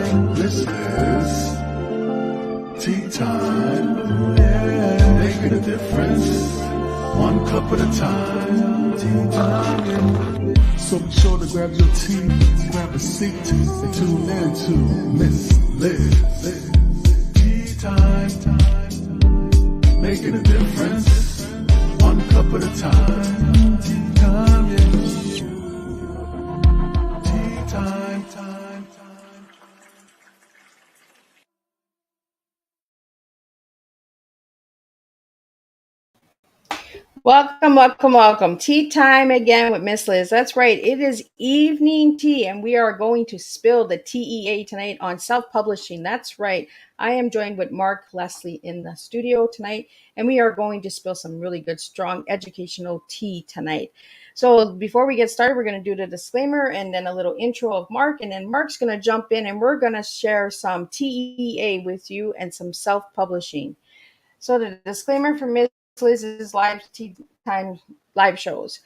This is tea time. Making a difference, one cup at a time. Tea time. So be sure to grab your tea, grab a seat, and tune in to Miss Liz. Tea time. Making a difference, one cup at a time. Tea time, yeah. Tea time. Welcome. Tea time again with Miss Liz. That's right. It is evening tea, and we are going to spill the TEA tonight on self-publishing. That's right. I am joined with Mark Leslie in the studio tonight, and we are going to spill some really good, strong educational tea tonight. So before we get started, we're going to do the disclaimer and then a little intro of Mark, and then Mark's going to jump in, and we're going to share some TEA with you and some self-publishing. So the disclaimer for Miss Liz's live tea time live shows.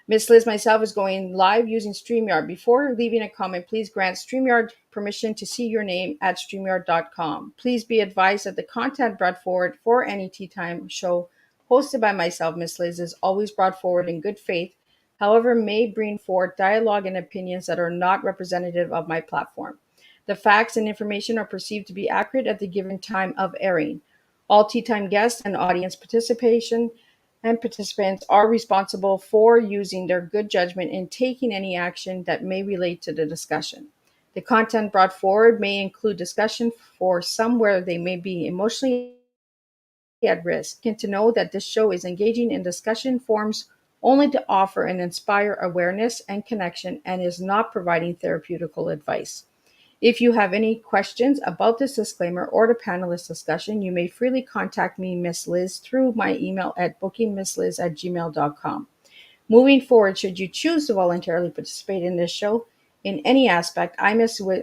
Miss Liz myself is going live using StreamYard. Before leaving a comment, please grant StreamYard permission to see your name at StreamYard.com. Please be advised that the content brought forward for any tea time show hosted by myself, Miss Liz, is always brought forward in good faith, however, may bring forth dialogue and opinions that are not representative of my platform. The facts and information are perceived to be accurate at the given time of airing. All tea time guests and audience participants are responsible for using their good judgment in taking any action that may relate to the discussion. The content brought forward may include discussion for some where they may be emotionally at risk. And to know that this show is engaging in discussion forms only to offer and inspire awareness and connection and is not providing therapeutical advice. If you have any questions about this disclaimer or the panelist discussion, you may freely contact me, Miss Liz, through my email at bookingmissliz@gmail.com. Moving forward, should you choose to voluntarily participate in this show in any aspect,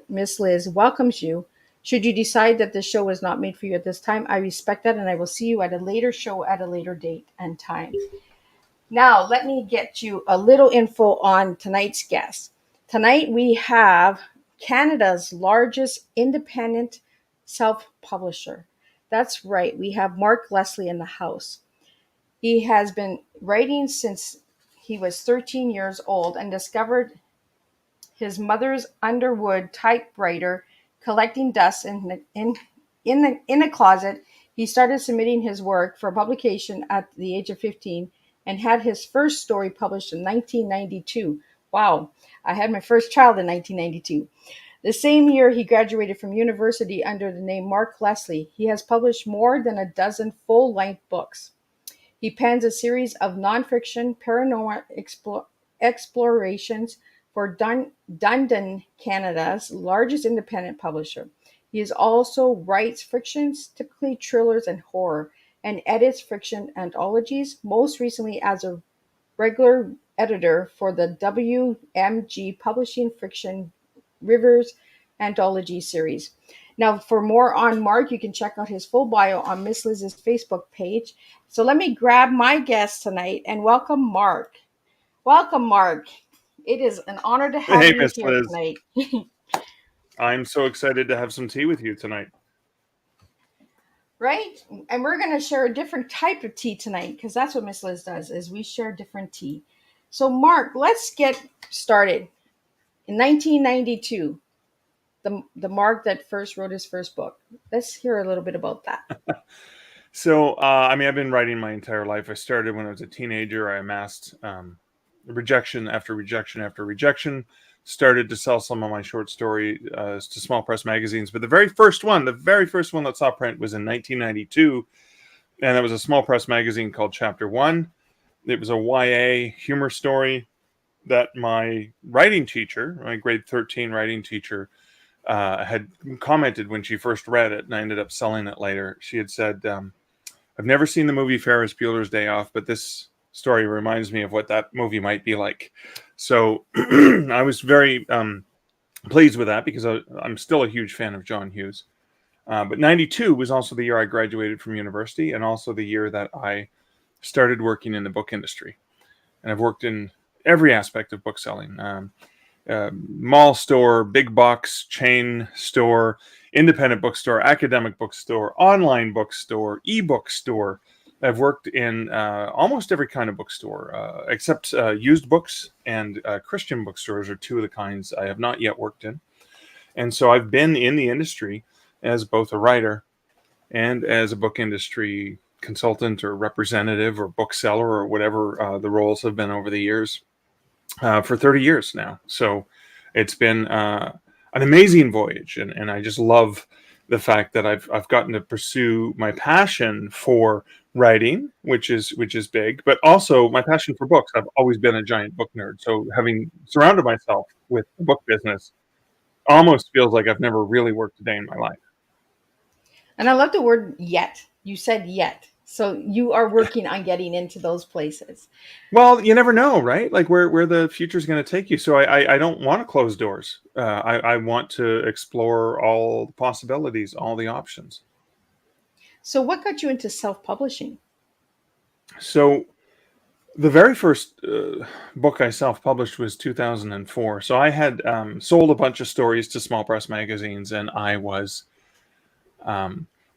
Miss Liz welcomes you. Should you decide that this show is not made for you at this time, I respect that, and I will see you at a later show at a later date and time. Now, let me get you a little info on tonight's guest. Tonight we have Canada's largest independent self-publisher. That's right, we have Mark Leslie in the house. He has been writing since he was 13 years old and discovered his mother's Underwood typewriter collecting dust in a closet. He started submitting his work for publication at the age of 15 and had his first story published in 1992. Wow, I had my first child in 1992. The same year he graduated from university under the name Mark Leslie. He has published more than a dozen full-length books. He pens a series of nonfiction paranormal explorations for Dundurn, Canada's largest independent publisher. He also writes fictions, typically thrillers and horror, and edits fiction anthologies, most recently as a regular editor for the WMG Publishing Fiction River's anthology series. Now, for more on Mark, you can check out his full bio on Miss Liz's Facebook page. So let me grab my guest tonight and welcome Mark. Welcome, Mark. It is an honor to have you Miss here Liz. tonight. I'm so excited to have some tea with you tonight. Right? And we're going to share a different type of tea tonight because that's what Miss Liz does, is we share different tea. So, Mark, let's get started. In 1992, the Mark that first wrote his first book. Let's hear a little bit about that. So, I've been writing my entire life. I started when I was a teenager. I amassed rejection after rejection after rejection. Started to sell some of my short story to small press magazines. But the very first one that saw print was in 1992. And that was a small press magazine called Chapter 1. It was a YA humor story that my writing teacher, my grade 13 writing teacher, had commented when she first read it, and I ended up selling it later. She had said, I've never seen the movie Ferris Bueller's Day Off, but this story reminds me of what that movie might be like. So I was very pleased with that because I'm still a huge fan of John Hughes. But 92 was also the year I graduated from university and also the year that I started working in the book industry. And I've worked in every aspect of book selling. mall store, big box chain store, independent bookstore, academic bookstore, online bookstore, ebook store. I've worked in almost every kind of bookstore, except used books and Christian bookstores are two of the kinds I have not yet worked in. And so I've been in the industry as both a writer and as a book industry consultant or representative or bookseller or whatever the roles have been over the years for 30 years now. So it's been an amazing voyage, and I just love the fact that I've gotten to pursue my passion for writing, which is big, but also my passion for books. I've always been a giant book nerd, so having surrounded myself with the book business almost feels like I've never really worked a day in my life. And I love the word yet. You said yet. So you are working on getting into those places. Well, you never know, right? Like where the future is going to take you. So I don't want to close doors. I want to explore all the possibilities, all the options. So what got you into self-publishing? So the very first book I self-published was 2004. So I had sold a bunch of stories to small press magazines, and I was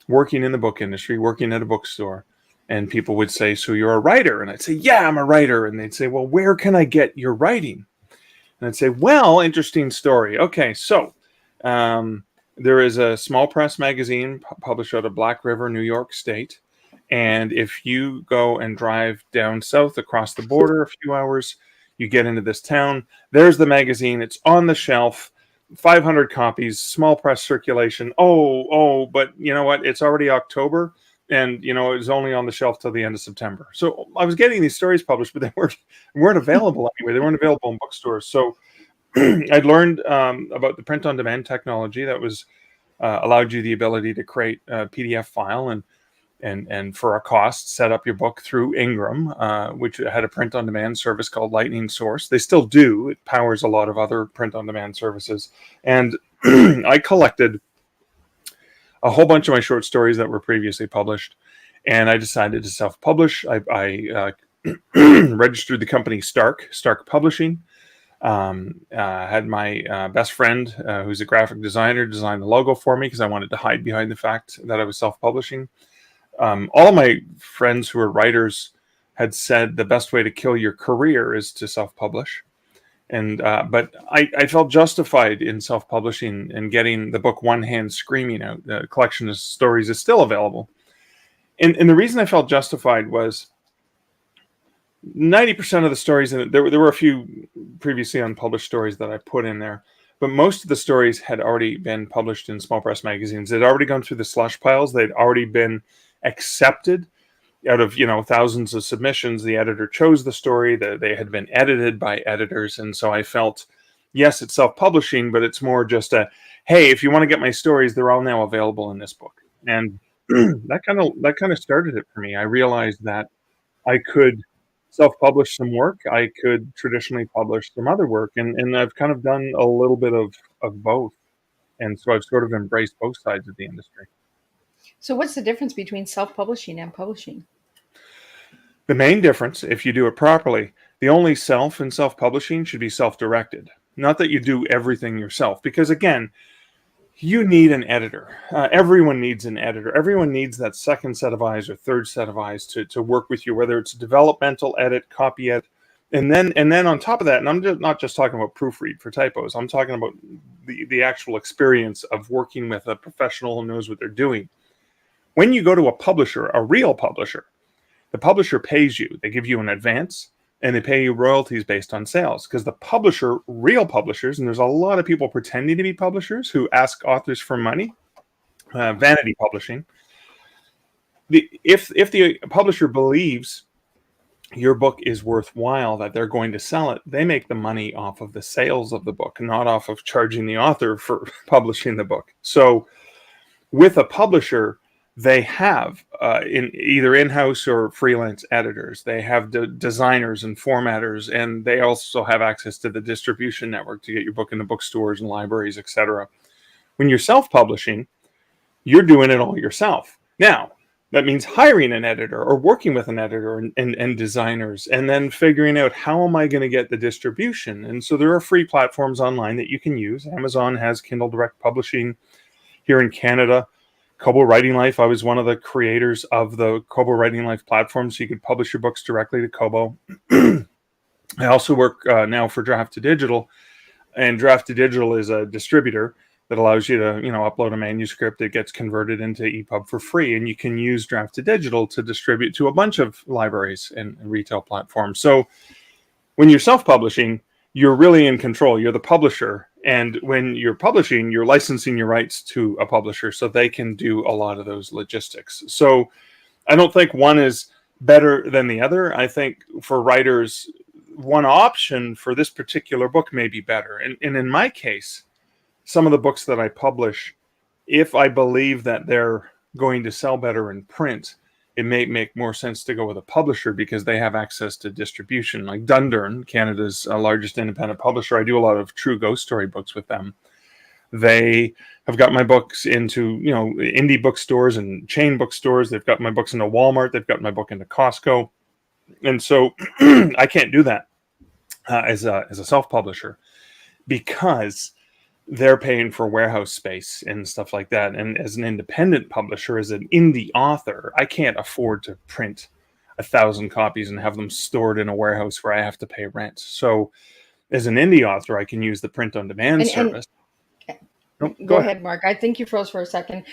working in the book industry, working at a bookstore. And people would say, "So you're a writer?" And I'd say, "Yeah, I'm a writer." And they'd say, "Well, where can I get your writing?" And I'd say, "Well, interesting story. Okay, so there is a small press magazine published out of Black River, New York State. And if you go and drive down south across the border a few hours, you get into this town. There's the magazine. It's on the shelf, 500 copies, small press circulation. But you know what? It's already October. And, it was only on the shelf till the end of September. So I was getting these stories published, but they weren't available anyway. They weren't available in bookstores. So I'd learned about the print-on-demand technology that was allowed you the ability to create a PDF file and for a cost, set up your book through Ingram, which had a print-on-demand service called Lightning Source. They still do. It powers a lot of other print-on-demand services. And I collected a whole bunch of my short stories that were previously published, and I decided to self-publish. I registered the company Stark Publishing. Had my best friend, who's a graphic designer, design the logo for me because I wanted to hide behind the fact that I was self-publishing. All of my friends who were writers had said the best way to kill your career is to self-publish. But I felt justified in self-publishing and getting the book One Hand Screaming Out. The collection of stories is still available. And the reason I felt justified was 90% of the stories, and there were a few previously unpublished stories that I put in there, but most of the stories had already been published in small press magazines. They'd already gone through the slush piles. They'd already been accepted. Out of thousands of submissions, the editor chose the story. They had been edited by editors, and so I felt, yes, it's self-publishing, but it's more just a, hey, if you want to get my stories, they're all now available in this book. And that kind of started it for me. I realized that I could self-publish some work. I could traditionally publish some other work, and I've kind of done a little bit of both, and so I've sort of embraced both sides of the industry. So what's the difference between self-publishing and publishing? The main difference, if you do it properly, the only self in self-publishing should be self-directed. Not that you do everything yourself, because again, you need an editor. Everyone needs an editor. Everyone needs that second set of eyes or third set of eyes to work with you, whether it's developmental edit, copy edit, and then on top of that, and I'm not just talking about proofread for typos. I'm talking about the actual experience of working with a professional who knows what they're doing. When you go to a publisher, a real publisher, the publisher pays you. They give you an advance, and they pay you royalties based on sales. Because the publisher, real publishers, and there's a lot of people pretending to be publishers who ask authors for money, vanity publishing. If the publisher believes your book is worthwhile, that they're going to sell it, they make the money off of the sales of the book, not off of charging the author for publishing the book. So with a publisher, they have either in-house or freelance editors. They have designers and formatters, and they also have access to the distribution network to get your book into bookstores and libraries, etc. When you're self-publishing, you're doing it all yourself. Now, That means hiring an editor or working with an editor and designers, and then figuring out how am I going to get the distribution. And so there are free platforms online that you can use. Amazon has Kindle Direct Publishing here in Canada. Kobo Writing Life, I was one of the creators of the Kobo Writing Life platform, so you could publish your books directly to Kobo. I also work now for Draft to Digital, and Draft to Digital is a distributor that allows you to, upload a manuscript that gets converted into EPUB for free, and you can use Draft to Digital to distribute to a bunch of libraries and retail platforms. So when you're self-publishing, you're really in control. You're the publisher, and when you're publishing, you're licensing your rights to a publisher so they can do a lot of those logistics. So I don't think one is better than the other. I think for writers, one option for this particular book may be better. And in my case, some of the books that I publish, if I believe that they're going to sell better in print, it may make more sense to go with a publisher because they have access to distribution. Like Dundurn, Canada's largest independent publisher, I do a lot of true ghost story books with them. They have got my books into, indie bookstores and chain bookstores. They've got my books into Walmart. They've got my book into Costco. And so I can't do that as a self-publisher because they're paying for warehouse space and stuff like that. And as an independent publisher, as an indie author, I can't afford to print 1,000 copies and have them stored in a warehouse where I have to pay rent. So as an indie author, I can use the print on demand service. Go ahead, Mark. I think you froze for a second.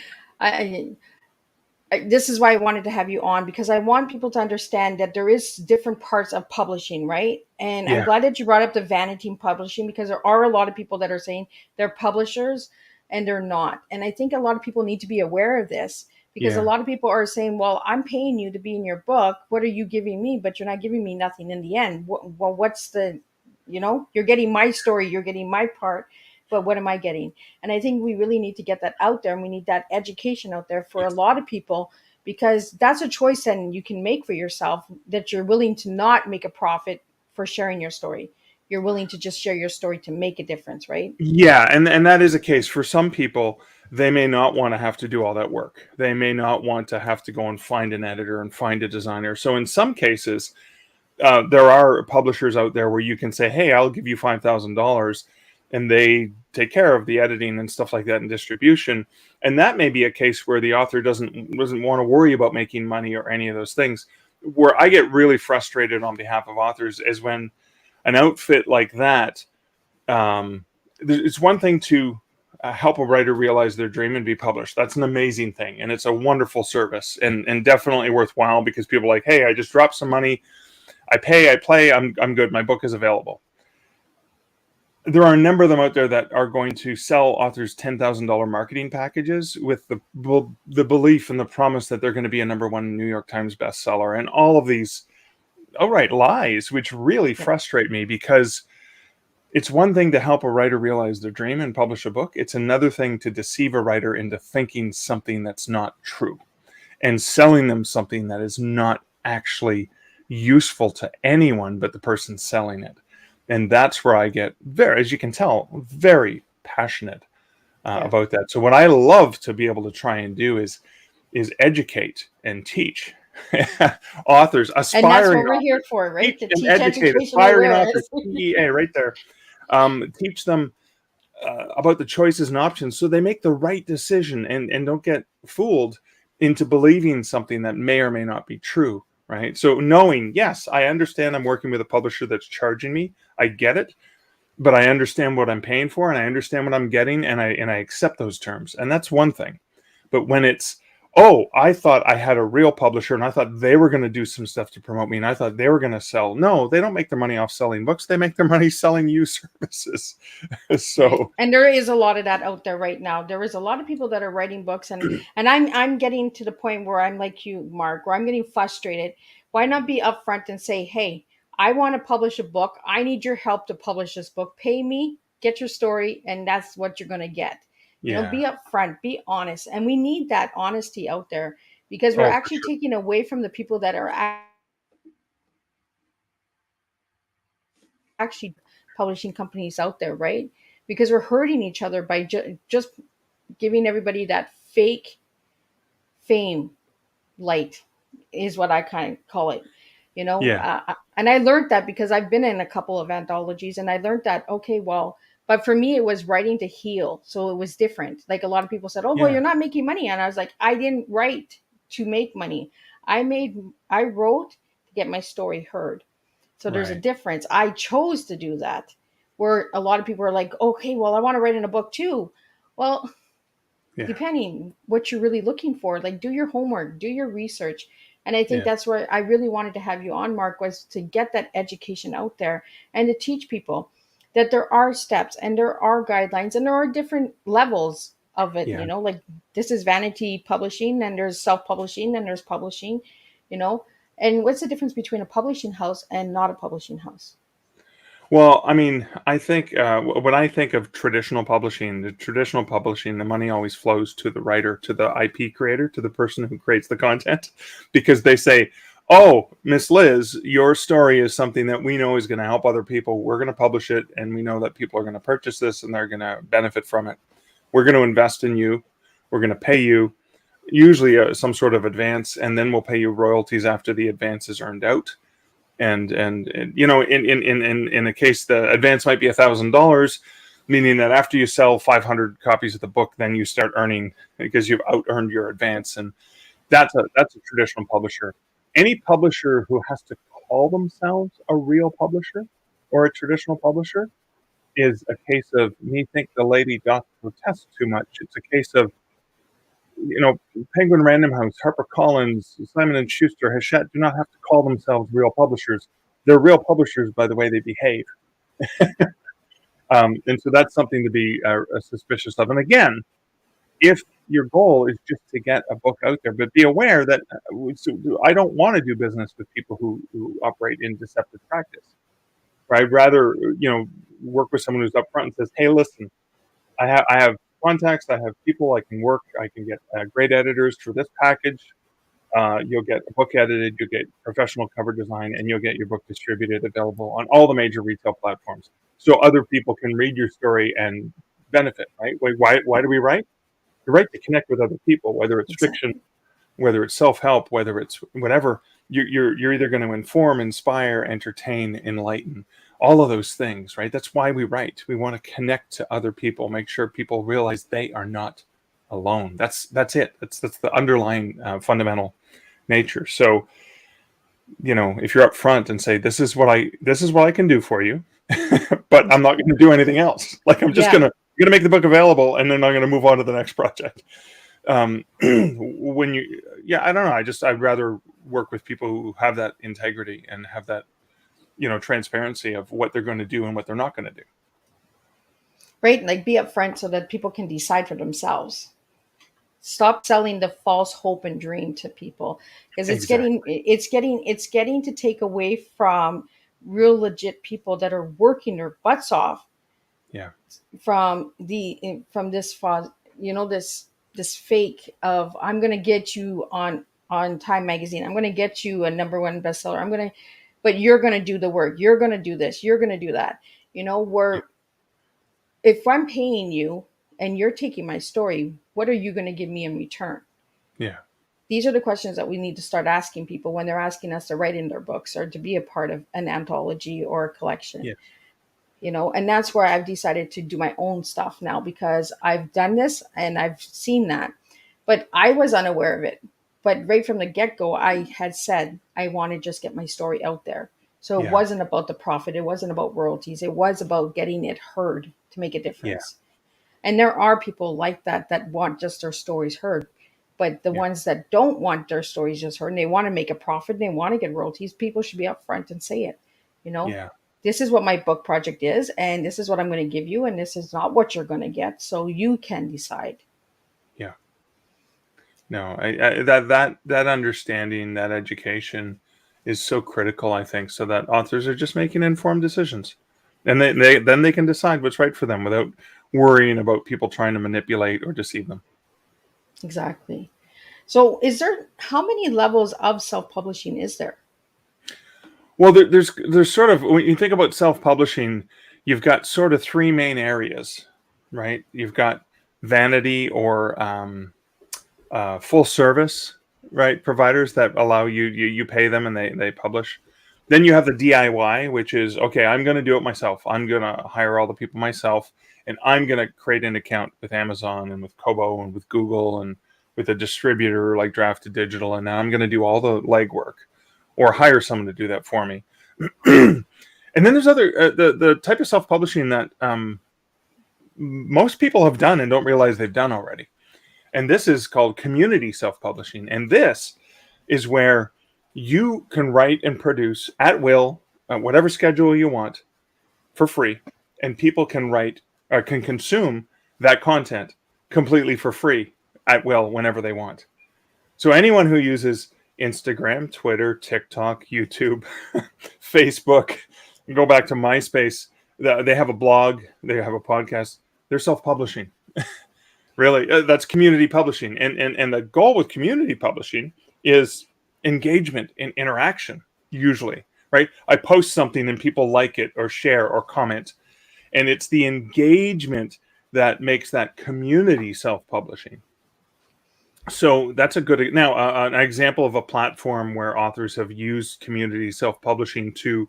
This is why I wanted to have you on, because I want people to understand that there is different parts of publishing, right? And I'm glad that you brought up the vanity publishing, because there are a lot of people that are saying they're publishers and they're not. And I think a lot of people need to be aware of this, because a lot of people are saying, well, I'm paying you to be in your book. What are you giving me? But you're not giving me nothing in the end. Well, what's the, you're getting my story, you're getting my part, but what am I getting? And I think we really need to get that out there, and we need that education out there for a lot of people, because that's a choice then you can make for yourself, that you're willing to not make a profit for sharing your story. You're willing to just share your story to make a difference, right? Yeah, and that is a case. For some people, they may not want to have to do all that work. They may not want to have to go and find an editor and find a designer. So in some cases, there are publishers out there where you can say, hey, I'll give you $5,000, and they take care of the editing and stuff like that and distribution. And that may be a case where the author doesn't want to worry about making money or any of those things. Where I get really frustrated on behalf of authors is when an outfit like that, it's one thing to help a writer realize their dream and be published. That's an amazing thing. And it's a wonderful service and definitely worthwhile, because people are like, hey, I just dropped some money. I pay, I play, I'm good. My book is available. There are a number of them out there that are going to sell authors $10,000 marketing packages with the belief and the promise that they're going to be a #1 New York Times bestseller, and all of these outright lies, which really frustrate me, because it's one thing to help a writer realize their dream and publish a book. It's another thing to deceive a writer into thinking something that's not true and selling them something that is not actually useful to anyone but the person selling it. And that's where I get as you can tell, very passionate about that. So what I love to be able to try and do is educate and teach authors, aspiring, and that's what we're here for, right? To teach educate aspiring authors, TEA, right there. Teach them about the choices and options so they make the right decision and don't get fooled into believing something that may or may not be true. Right. So knowing, yes, I understand I'm working with a publisher that's charging me. I get it. But I understand what I'm paying for, and I understand what I'm getting, and I accept those terms. And that's one thing. But when it's, oh, I thought I had a real publisher and I thought they were going to do some stuff to promote me and I thought they were going to sell. No, they don't make their money off selling books. They make their money selling you services. So, and there is a lot of that out there right now. There is a lot of people that are writing books, and I'm getting to the point where I'm like you, Mark, where I'm getting frustrated. Why not be upfront and say, hey, I want to publish a book. I need your help to publish this book. Pay me, get your story, and that's what you're going to get. Be upfront, be honest. And we need that honesty out there, because we're actually taking away from the people that are actually publishing companies out there, right? Because we're hurting each other by just giving everybody that fake fame, light, is what I kind of call it. Yeah. And I learned that because I've been in a couple of anthologies, and I learned that, okay, well, but for me, it was writing to heal. So it was different. Like a lot of people said, oh, well, Yeah. you're not making money. And I was like, I didn't write to make money. I wrote to get my story heard. So there's a Right. difference. I chose to do that. Where a lot of people are like, okay, well, I want to write in a book too. Well, Yeah. depending what you're really looking for, like do your homework, do your research. And I think Yeah. that's where I really wanted to have you on, Mark, was to get that education out there and to teach people that there are steps and there are guidelines and there are different levels of it. Yeah. Like this is vanity publishing, and there's self-publishing, and there's publishing, you know and what's the difference between a publishing house and not a publishing house? Well, I mean, I think when I think of traditional publishing, the money always flows to the writer, to the IP creator, to the person who creates the content, because they say, "Oh, Miss Liz, your story is something that we know is going to help other people. We're going to publish it, and we know that people are going to purchase this and they're going to benefit from it. We're going to invest in you. We're going to pay you, usually some sort of advance, and then we'll pay you royalties after the advance is earned out." And in a case, the advance might be $1,000, meaning that after you sell 500 copies of the book, then you start earning because you've out earned your advance. And that's a traditional publisher. Any publisher who has to call themselves a real publisher or a traditional publisher is a case of me think the lady doth protest too much. It's a case of, Penguin Random House, HarperCollins, Simon and Schuster, Hachette do not have to call themselves real publishers. They're real publishers by the way they behave. And so that's something to be suspicious of. And again, if your goal is just to get a book out there, but be aware that I don't want to do business with people who operate in deceptive practice. I'd rather, work with someone who's upfront and says, "Hey, listen, I have contacts, I have people I can work, I can get great editors for this package. You'll get a book edited, you'll get professional cover design, and you'll get your book distributed, available on all the major retail platforms, so other people can read your story and benefit." Right? Why do we write? We write to connect with other people, whether it's fiction, Exactly. whether it's self-help, whether it's whatever. You're either going to inform, inspire, entertain, enlighten, all of those things, right? That's why we write. We want to connect to other people, make sure people realize they are not alone. That's it. That's the underlying fundamental nature. So, if you're up front and say, this is what I can do for you, but I'm not going to do anything else. Like I'm just Yeah. gonna make the book available, and then I'm going to move on to the next project. I don't know. I'd rather work with people who have that integrity and have that, transparency of what they're going to do and what they're not going to do. Right, like be upfront so that people can decide for themselves. Stop selling the false hope and dream to people, because Exactly. it's getting to take away from real legit people that are working their butts off Yeah. from this fake of, I'm going to get you on Time magazine, I'm going to get you a number one bestseller, but you're going to do the work, you're going to do this, you're going to do that. Yeah. Where if I'm paying you and you're taking my story, what are you going to give me in return? Yeah. These are the questions that we need to start asking people when they're asking us to write in their books or to be a part of an anthology or a collection. Yeah. And that's where I've decided to do my own stuff now, because I've done this and I've seen that, but I was unaware of it. But right from the get-go, I had said I want to just get my story out there. So it Yeah. wasn't about the profit, it wasn't about royalties, it was about getting it heard to make a Yeah. difference. And there are people like that want just their stories heard. But the Yeah. ones that don't want their stories just heard and they want to make a profit and they want to get royalties, people should be upfront and say it. You know, Yeah. this is what my book project is, and this is what I'm going to give you, and this is not what you're going to get. So you can decide. Yeah. No, that understanding, that education is so critical, I think, so that authors are just making informed decisions. And then they can decide what's right for them without worrying about people trying to manipulate or deceive them. Exactly. So how many levels of self-publishing is there? Well, there's sort of, when you think about self-publishing, you've got sort of three main areas, right? You've got vanity or full service, right? Providers that allow you pay them and they publish. Then you have the DIY, which is, okay, I'm going to do it myself. I'm going to hire all the people myself, and I'm going to create an account with Amazon and with Kobo and with Google and with a distributor like Drafted Digital, and now I'm going to do all the legwork, or hire someone to do that for me. And then there's other the type of self-publishing that most people have done and don't realize they've done already. And this is called community self-publishing. And this is where you can write and produce at will, whatever schedule you want, for free, and people can write or can consume that content completely for free at will whenever they want. So anyone who uses Instagram, Twitter, TikTok, YouTube, Facebook, go back to MySpace, they have a blog, they have a podcast, they're self-publishing. Really, that's community publishing. And the goal with community publishing is engagement and interaction, usually, right? I post something and people like it or share or comment. And it's the engagement that makes that community self-publishing. So that's a good, now an example of a platform where authors have used community self-publishing to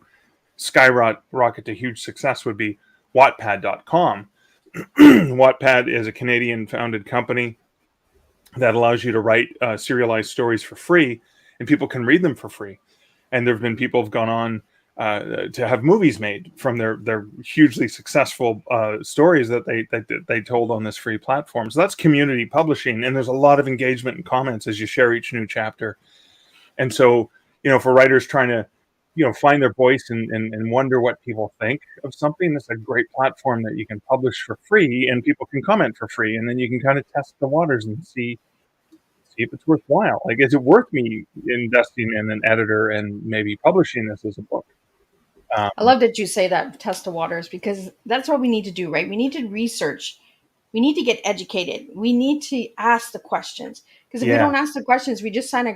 skyrocket to huge success would be Wattpad.com. Wattpad is a Canadian founded company that allows you to write serialized stories for free, and people can read them for free. And there have been people who've gone on to have movies made from their hugely successful stories that they told on this free platform. So that's community publishing, and there's a lot of engagement and comments as you share each new chapter. And so, for writers trying to find their voice and wonder what people think of something, that's a great platform that you can publish for free, and people can comment for free, and then you can kind of test the waters and see if it's worthwhile. Like, is it worth me investing in an editor and maybe publishing this as a book? I love that you say that, test the waters, because that's what we need to do, right? We need to research. We need to get educated. We need to ask the questions, because if we Yeah. don't ask the questions, we just sign a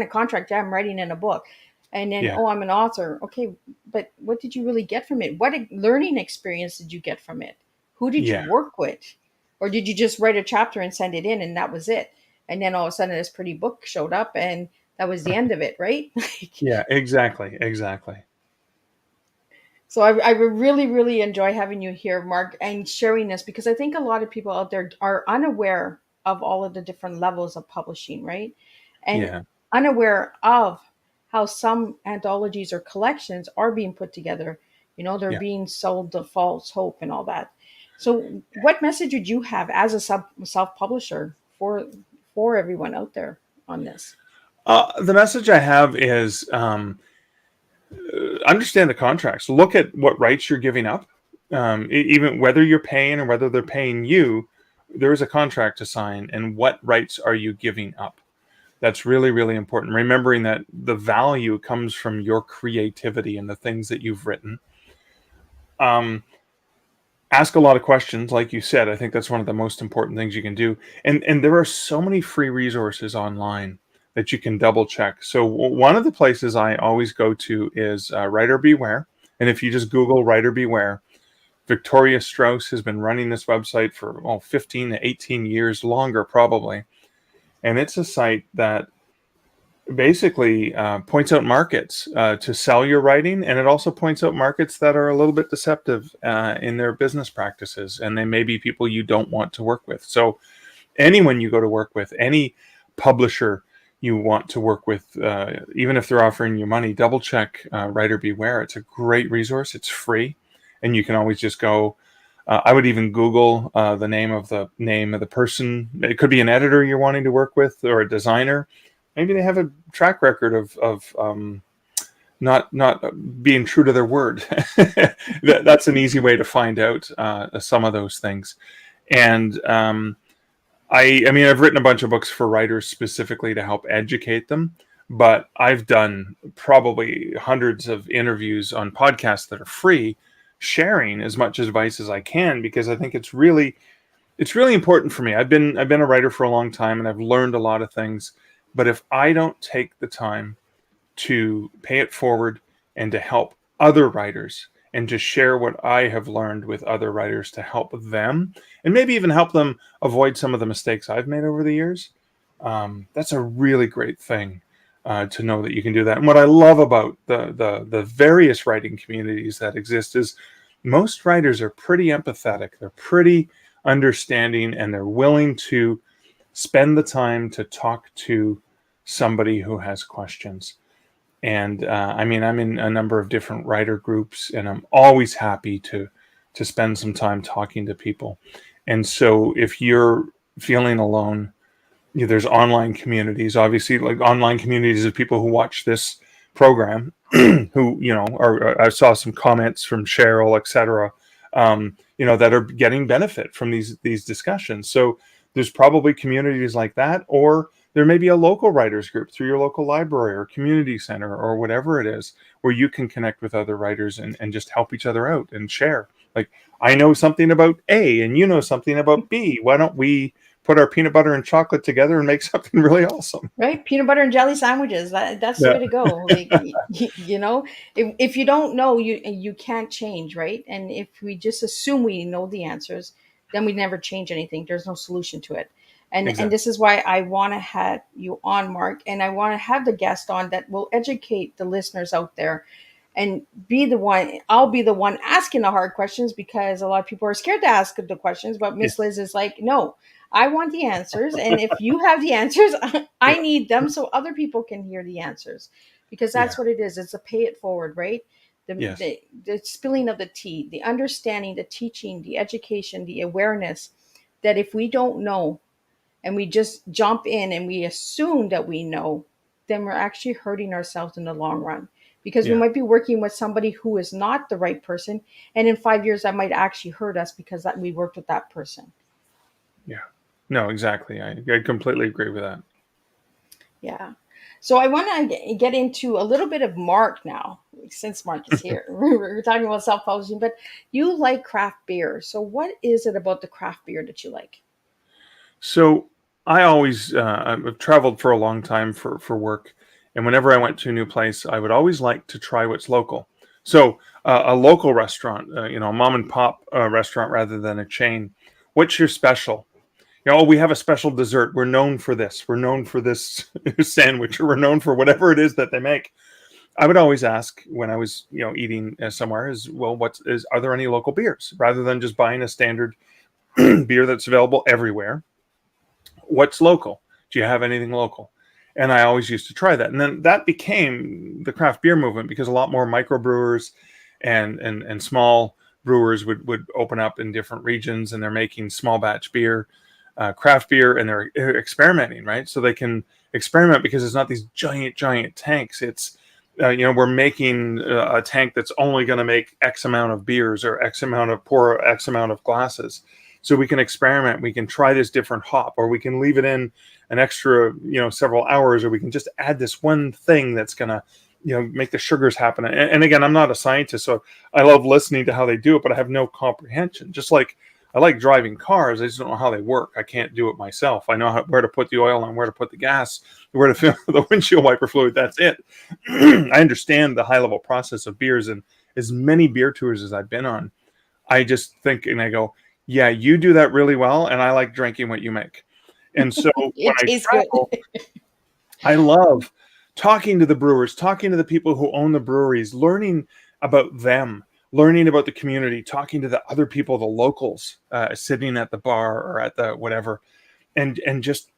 contract. Yeah, I'm writing in a book, and then Yeah. I'm an author. Okay, but what did you really get from it? What learning experience did you get from it? Who did Yeah. you work with, or did you just write a chapter and send it in, and that was it? And then all of a sudden, this pretty book showed up, and that was the end of it, right? Yeah, exactly. So I really, really enjoy having you here, Mark, and sharing this, because I think a lot of people out there are unaware of all of the different levels of publishing, right? And Yeah. unaware of how some anthologies or collections are being put together. They're Yeah. being sold to false hope and all that. So what message would you have as a self-publisher for everyone out there on this? The message I have is understand the contracts. Look at what rights you're giving up. Even whether you're paying or whether they're paying you, there is a contract to sign, and what rights are you giving up? That's really, really important. Remembering that the value comes from your creativity and the things that you've written. Ask a lot of questions, like you said. I think that's one of the most important things you can do. And there are so many free resources online that you can double check. So one of the places I always go to is Writer Beware. And if you just Google Writer Beware, Victoria Strauss has been running this website for 15 to 18 years, longer probably. And it's a site that basically points out markets to sell your writing, and it also points out markets that are a little bit deceptive in their business practices, and they may be people you don't want to work with. So anyone you go to work with, any publisher you want to work with, even if they're offering you money, double check Writer Beware. It's a great resource. It's free, and you can always just go. I would even Google the name of the person. It could be an editor you're wanting to work with, or a designer. Maybe they have a track record of not being true to their word. That's an easy way to find out some of those things. And I mean, I've written a bunch of books for writers specifically to help educate them, but I've done probably hundreds of interviews on podcasts that are free, sharing as much advice as I can, because I think it's really important for me. I've been a writer for a long time, and I've learned a lot of things. But if I don't take the time to pay it forward and to help other writers and to share what I have learned with other writers to help them, and maybe even help them avoid some of the mistakes I've made over the years, That's a really great thing to know that you can do that. And what I love about the various writing communities that exist is most writers are pretty empathetic. They're pretty understanding, and they're willing to spend the time to talk to somebody who has questions. And I mean, I'm in a number of different writer groups, and I'm always happy to spend some time talking to people. And so, if you're feeling alone, there's online communities, obviously, like online communities of people who watch this program, who are. I saw some comments from Cheryl, etc. That are getting benefit from these discussions. So there's probably communities like that, or there may be a local writers group through your local library or community center or whatever it is, where you can connect with other writers and just help each other out and share. Like, I know something about A and you know something about B. Why don't we put our peanut butter and chocolate together and make something really awesome? Right? Peanut butter and jelly sandwiches. That's the Yeah. way to go. Like, if you don't know, you can't change, right? And if we just assume we know the answers, then we never change anything. There's no solution to it. And Exactly. this is why I want to have you on, Mark, and I want to have the guest on that will educate the listeners out there and be the one. I'll be the one asking the hard questions, because a lot of people are scared to ask the questions, but Yeah. Miss Liz is like, no, I want the answers. And if you have the answers, I Yeah. need them so other people can hear the answers, because Yeah. that's what it is. It's a pay it forward, right? The, Yes. the, the spilling of the tea, the understanding, the teaching, the education, the awareness that if we don't know and we just jump in and we assume that we know, then we're actually hurting ourselves in the long run, because we Yeah. might be working with somebody who is not the right person. And in 5 years, that might actually hurt us because that we worked with that person. Yeah. No, exactly. I completely agree with that. Yeah. So I want to get into a little bit of Mark now, since Mark is here. We're talking about self-publishing, but you like craft beer. So what is it about the craft beer that you like? So I always I've traveled for a long time for work, and whenever I went to a new place, I would always like to try what's local. So a local restaurant, a mom and pop restaurant rather than a chain. What's your special? We have a special dessert. We're known for this. We're known for this sandwich, or we're known for whatever it is that they make. I would always ask when I was, eating somewhere, is, well, are there any local beers, rather than just buying a standard beer that's available everywhere? What's local? Do you have anything local? And I always used to try that. And then that became the craft beer movement, because a lot more microbrewers and small brewers would open up in different regions, and they're making small batch beer, craft beer, and they're experimenting, right? So they can experiment because it's not these giant tanks. It's, we're making a tank that's only going to make X amount of beers, or pour X amount of glasses. So we can experiment. We can try this different hop, or we can leave it in an extra, several hours, or we can just add this one thing that's going to, make the sugars happen. And again, I'm not a scientist, so I love listening to how they do it, but I have no comprehension. Just like I like driving cars, I just don't know how they work. I can't do it myself. I know where to put the oil and where to put the gas, where to fill the windshield wiper fluid. That's it. I understand the high level process of beers, and as many beer tours as I've been on, I just think and I go, yeah, you do that really well, and I like drinking what you make. And so when It I tastes good. travel, I love talking to the brewers, talking to the people who own the breweries, learning about them, learning about the community, talking to the other people, the locals, sitting at the bar or at the whatever, and just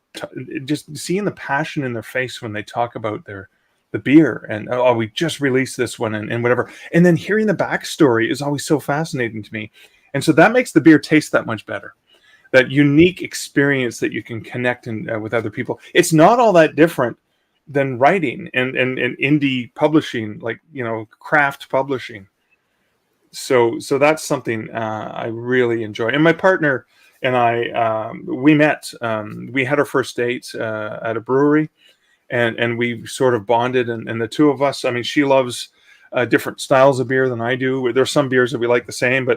seeing the passion in their face when they talk about the beer, and, oh, we just released this one, and whatever. And then hearing the backstory is always so fascinating to me. And so that makes the beer taste that much better. That unique experience that you can connect with other people. It's not all that different than writing and indie publishing, like, craft publishing. So that's something I really enjoy. And my partner and I, we met. We had our first date at a brewery, and we sort of bonded. And the two of us, I mean, she loves different styles of beer than I do. There's some beers that we like the same,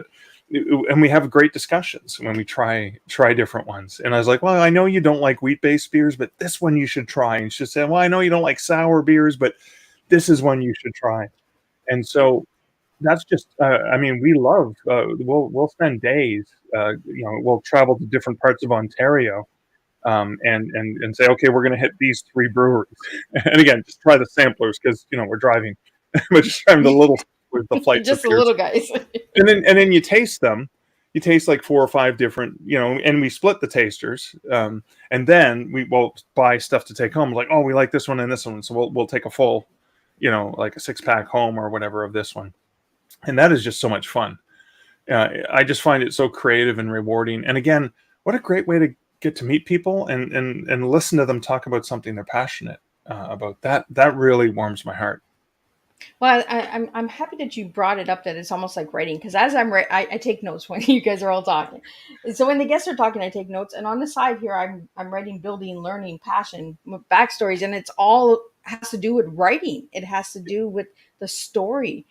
and we have great discussions when we try different ones. And I was like, well, I know you don't like wheat-based beers, but this one you should try. And she said, well, I know you don't like sour beers, but this is one you should try. And so that's just, I mean, we love, we'll spend days, we'll travel to different parts of Ontario, and say, okay, we're going to hit these 3 breweries. And again, just try the samplers because, we're driving, but just try the little with the flights Just the appears. little guys. And then you taste them. You taste like 4 or 5 different, and we split the tasters. And then we will buy stuff to take home. Like, oh, we like this one and this one. So we'll take a full, like a 6-pack home or whatever of this one. And that is just so much fun. I just find it so creative and rewarding. And again, what a great way to get to meet people and listen to them talk about something they're passionate about. That really warms my heart. Well, I'm happy that you brought it up, that it's almost like writing, because as I take notes when you guys are all talking. So when the guests are talking, I take notes, and on the side here, I'm writing building, learning, passion, backstories, and it's all has to do with writing. It has to do with the story,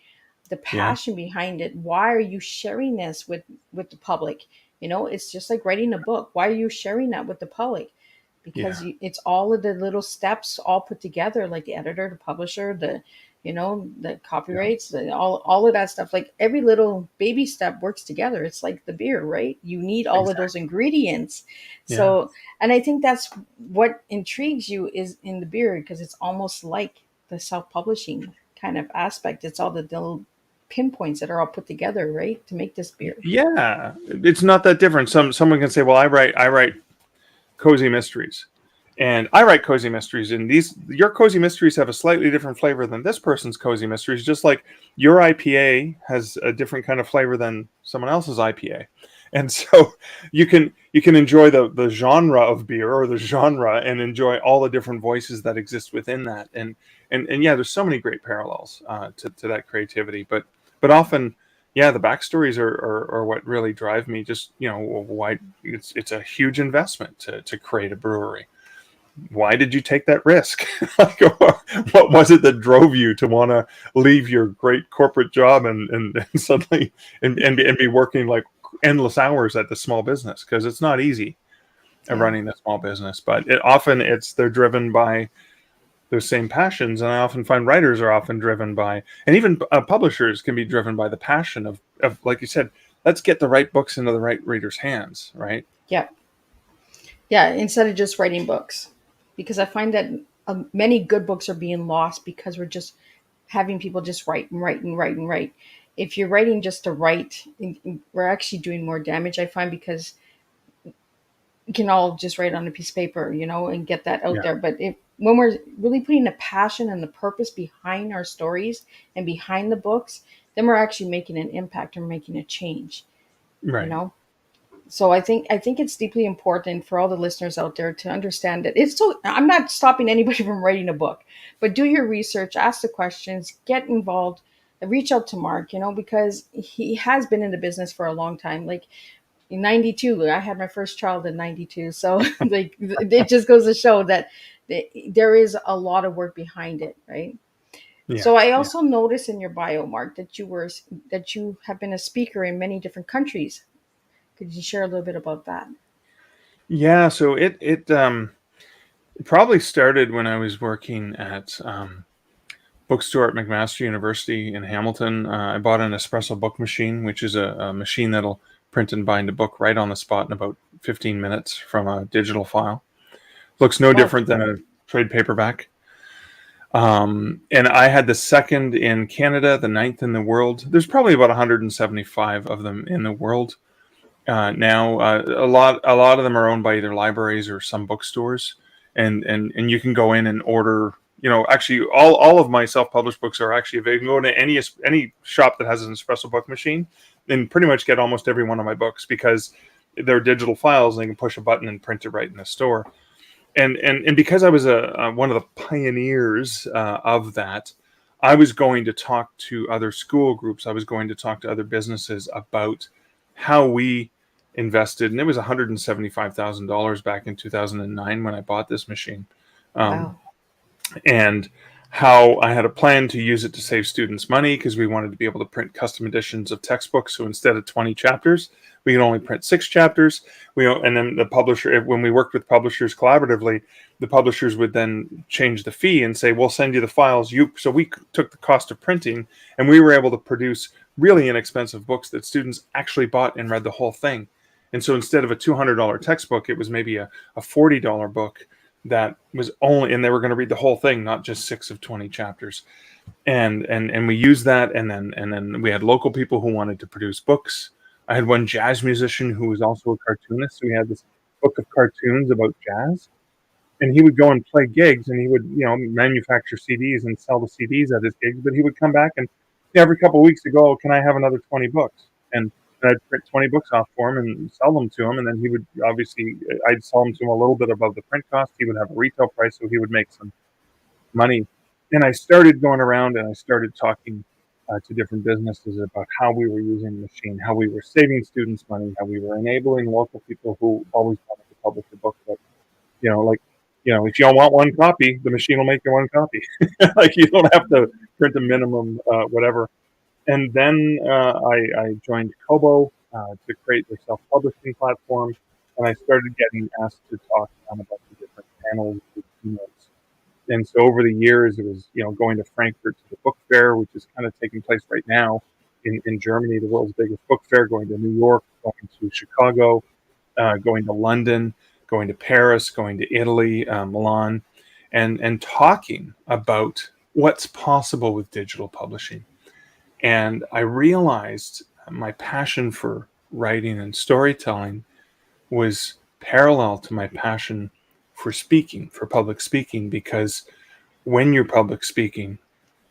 the passion behind it. Why are you sharing this with the public? It's just like writing a book. Why are you sharing that with the public? Because it's all of the little steps all put together, like the editor, the publisher, the copyrights, all of that stuff. Like every little baby step works together. It's like the beer, right? You need all of those ingredients. So, and I think that's what intrigues you is in the beer, because it's almost like the self-publishing kind of aspect. It's all the little pinpoints that are all put together, right, to make this beer. Yeah, it's not that different. Someone can say, well, I write cozy mysteries. And I write cozy mysteries, and your cozy mysteries have a slightly different flavor than this person's cozy mysteries, just like your IPA has a different kind of flavor than someone else's IPA. And so you can enjoy the genre of beer or the genre and enjoy all the different voices that exist within that. And yeah, there's so many great parallels to that creativity. But often, yeah, the backstories are what really drive me. Just, why it's a huge investment to create a brewery. Why did you take that risk? Like, what was it that drove you to want to leave your great corporate job and suddenly and be working like endless hours at the small business? Because it's not easy running a small business, but they're driven by those same passions. And I often find writers are often driven by, and even publishers can be driven by the passion of, like you said, let's get the right books into the right readers' hands, right? Yeah. Instead of just writing books. Because I find that many good books are being lost because we're just having people just write and write and write and write. If you're writing just to write, we're actually doing more damage, I find, because we can all just write on a piece of paper, and get that out there. But when we're really putting the passion and the purpose behind our stories and behind the books, then we're actually making an impact or making a change, Right. So I think it's deeply important for all the listeners out there to understand that I'm not stopping anybody from writing a book, but do your research, ask the questions, get involved, reach out to Mark, because he has been in the business for a long time. Like in 92, I had my first child in 92. So like it just goes to show that there is a lot of work behind it. Right. Yeah, so I also noticed in your bio, Mark, that you have been a speaker in many different countries. Could you share a little bit about that? Yeah, so it probably started when I was working at bookstore at McMaster University in Hamilton. I bought an espresso book machine, which is a machine that'll print and bind a book right on the spot in about 15 minutes from a digital file. Looks no different than a trade paperback. And I had the second in Canada, the 9th in the world. There's probably about 175 of them in the world. Now, a lot of them are owned by either libraries or some bookstores, and you can go in and order. Actually, all of my self-published books are actually available. You can go to any shop that has an espresso book machine, and pretty much get almost every one of my books because they're digital files, and they can push a button and print it right in the store. And because I was one of the pioneers of that, I was going to talk to other school groups. I was going to talk to other businesses about how we invested, and it was $175,000 back in 2009 when I bought this machine. Wow. And how I had a plan to use it to save students money because we wanted to be able to print custom editions of textbooks. So instead of 20 chapters, we could only print 6 chapters. And then the publisher, when we worked with publishers collaboratively, the publishers would then change the fee and say, we'll send you the files. So we took the cost of printing, and we were able to produce really inexpensive books that students actually bought and read the whole thing. And so instead of a $200 textbook, it was maybe a $40 book that was only, and they were going to read the whole thing, not just 6 of 20 chapters. And we used that, and then we had local people who wanted to produce books. I had one jazz musician who was also a cartoonist, so we had this book of cartoons about jazz, and he would go and play gigs, and he would, manufacture CDs and sell the CDs at his gigs. But he would come back and every couple of weeks to go, can I have another 20 books? And I'd print 20 books off for him and sell them to him, and then he would I'd sell them to him a little bit above the print cost. He would have a retail price, so he would make some money. And I started going around and I started talking to different businesses about how we were using the machine, how we were saving students money, how we were enabling local people who always wanted to publish a book. But, if you don't want one copy, the machine will make you one copy. Like, you don't have to print a minimum, whatever. And then I joined Kobo to create their self-publishing platform. And I started getting asked to talk on a bunch of different panels with keynotes. And so over the years, it was, going to Frankfurt to the book fair, which is kind of taking place right now in Germany, the world's biggest book fair, going to New York, going to Chicago, going to London, going to Paris, going to Italy, Milan, and talking about what's possible with digital publishing. And I realized my passion for writing and storytelling was parallel to my passion for speaking, for public speaking, because when you're public speaking,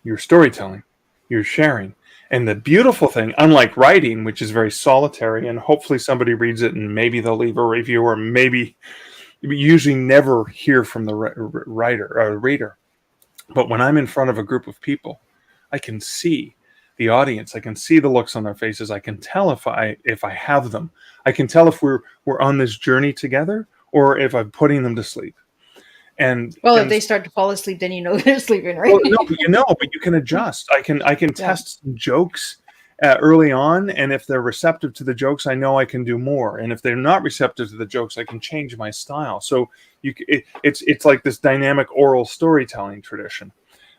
you're storytelling, you're sharing. And the beautiful thing, unlike writing, which is very solitary, and hopefully somebody reads it and maybe they'll leave a review, or maybe you usually never hear from the writer or reader. But when I'm in front of a group of people, I can see the audience. I can see the looks on their faces. I can tell if I have them. I can tell if we're on this journey together, or if I'm putting them to sleep. And if they start to fall asleep, then they're sleeping, right? Well, but you can adjust. I can test some jokes early on, and if they're receptive to the jokes, I know I can do more. And if they're not receptive to the jokes, I can change my style. So it's like this dynamic oral storytelling tradition.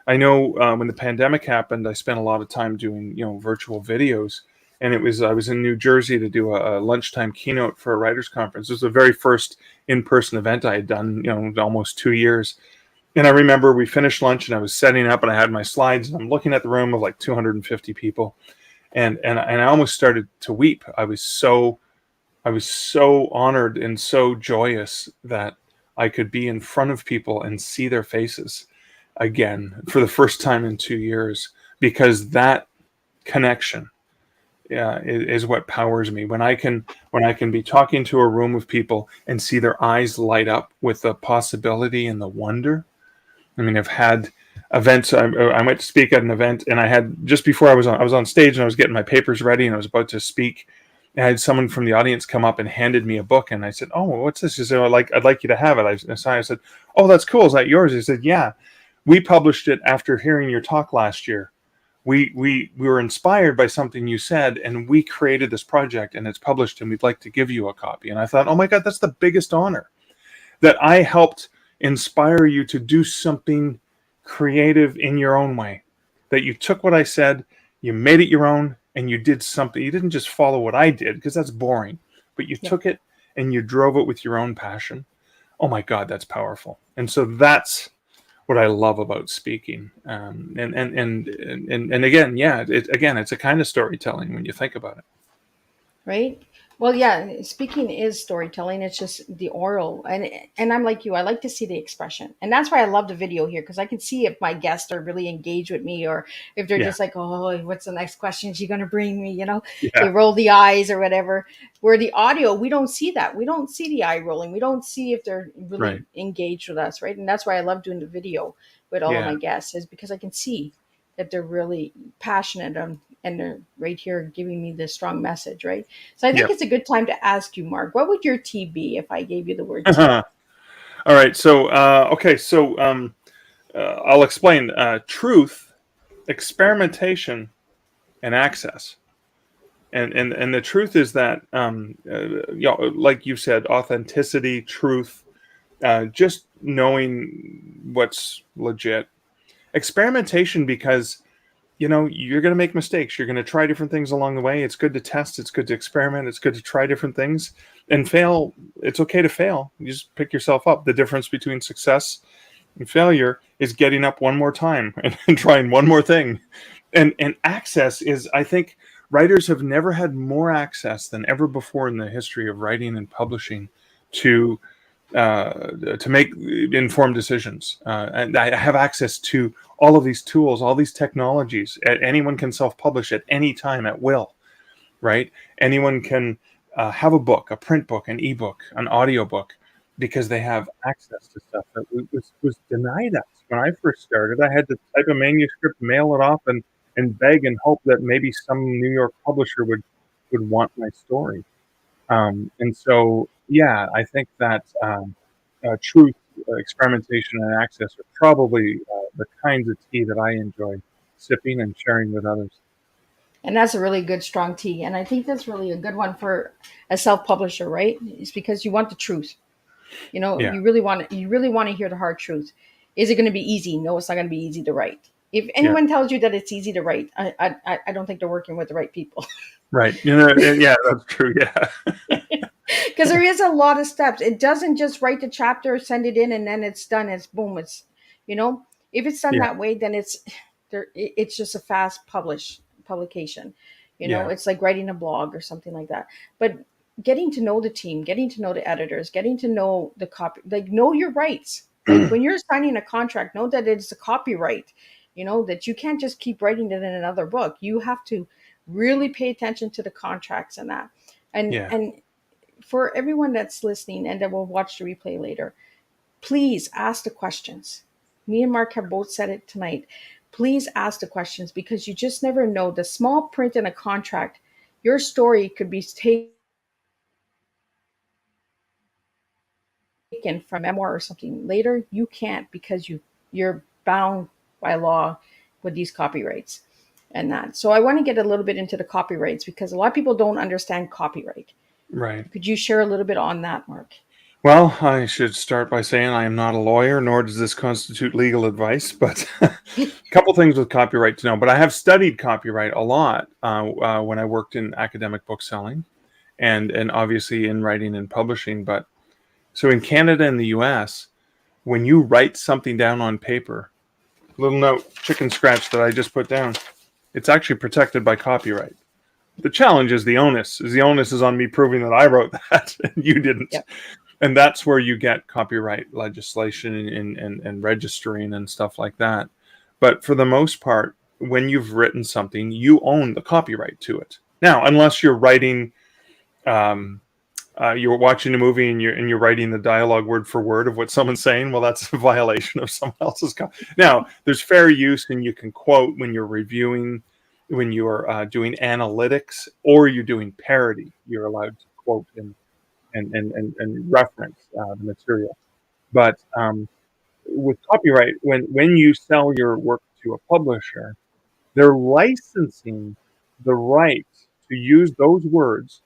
I know when the pandemic happened, I spent a lot of time doing virtual videos. And I was in New Jersey to do a lunchtime keynote for a writers conference. It was the very first in-person event I had done, almost 2 years. And I remember we finished lunch and I was setting up and I had my slides and I'm looking at the room of like 250 people. And I almost started to weep. I was so honored and so joyous that I could be in front of people and see their faces again for the first time in 2 years, because that connection is what powers me. When I can be talking to a room of people and see their eyes light up with the possibility and the wonder. I mean, I've had events. I went to speak at an event, and I had, just before I was on stage and I was getting my papers ready and I was about to speak, and I had someone from the audience come up and handed me a book, and I said, "Oh, what's this?" He said, "I'd like you to have it." I said, "Oh, that's cool. Is that yours?" He said, "Yeah, we published it after hearing your talk last year. We were inspired by something you said, and we created this project, and it's published, and we'd like to give you a copy." And I thought, oh my God, that's the biggest honor, that I helped inspire you to do something creative in your own way, that you took what I said, you made it your own, and you did something. You didn't just follow what I did, because that's boring, but you took it and you drove it with your own passion. Oh my God, that's powerful. And so that's what I love about speaking. And again, it's a kind of storytelling when you think about it. Right. Well, yeah, speaking is storytelling. It's just the oral. And I'm like you, I like to see the expression. And that's why I love the video here, because I can see if my guests are really engaged with me, or if they're just like, oh, what's the next question she's going to bring me? They roll the eyes or whatever. Where the audio, we don't see that. We don't see the eye rolling. We don't see if they're really engaged with us. Right. And that's why I love doing the video with all of my guests, is because I can see that they're really passionate and they're right here giving me this strong message, right? So I think it's a good time to ask you, Mark, what would your T be if I gave you the word T? All right. So, I'll explain. Truth, experimentation, and access. And the truth is that, like you said, authenticity, truth, just knowing what's legit. Experimentation, because you're going to make mistakes. You're going to try different things along the way. It's good to test. It's good to experiment. It's good to try different things and fail. It's okay to fail. You just pick yourself up. The difference between success and failure is getting up one more time and trying one more thing. And access is, I think, writers have never had more access than ever before in the history of writing and publishing to make informed decisions. And I have access to all of these tools, all these technologies. Anyone can self-publish at any time at will, right? Anyone can have a book, a print book, an ebook, an audiobook, because they have access to stuff that was denied us. When I first started, I had to type a manuscript, mail it off, and beg and hope that maybe some New York publisher would want my story. And so, yeah, I think that truth, experimentation, and access are probably the kinds of tea that I enjoy sipping and sharing with others. And that's a really good strong tea. And I think that's really a good one for a self-publisher, right? It's because you want the truth. Yeah, You really want to hear the hard truth. Is it going to be easy? No, it's not going to be easy to write. If yeah, anyone tells you that it's easy to write, I don't think they're working with the right people. right. Yeah, that's true. Yeah, Because there is a lot of steps. It doesn't just write the chapter, send it in, and then it's done. It's boom. You know, if it's done yeah, that way, then it's just a fast publication. yeah, It's like writing a blog or something like that. But getting to know the team, getting to know the editors, getting to know the copy, like know your rights. Like when you're signing a contract, know that it's a copyright. That you can't just keep writing it in another book. You have to really pay attention to the contracts and that. And yeah. and for everyone that's listening and that will watch the replay later, please ask the questions. Me and Mark have both said it tonight. Please ask the questions because you just never know. The small print in a contract, your story could be taken from memoir or something later. You can't because you're bound by law with these copyrights and that. So I want to get a little bit into the copyrights because a lot of people don't understand copyright. Right. Could you share a little bit on that, Mark? Well, I should start by saying I am not a lawyer, nor does this constitute legal advice, but a couple things with copyright to know. But I have studied copyright a lot when I worked in academic book selling and obviously in writing and publishing. But so in Canada and the US, when you write something down on paper, little note, chicken scratch that I just put down, it's actually protected by copyright. The challenge is the onus. The onus is on me proving that I wrote that and you didn't. Yep. And that's where you get copyright legislation and registering and stuff like that. But for the most part, when you've written something, you own the copyright to it. Now, unless you're writing, you're watching a movie and you're writing the dialogue word for word of what someone's saying, well, that's a violation of someone else's. Now, there's fair use, and you can quote when you're reviewing, when you're doing analytics, or you're doing parody. You're allowed to quote and reference the material. But with copyright, when you sell your work to a publisher, they're licensing the right to use those words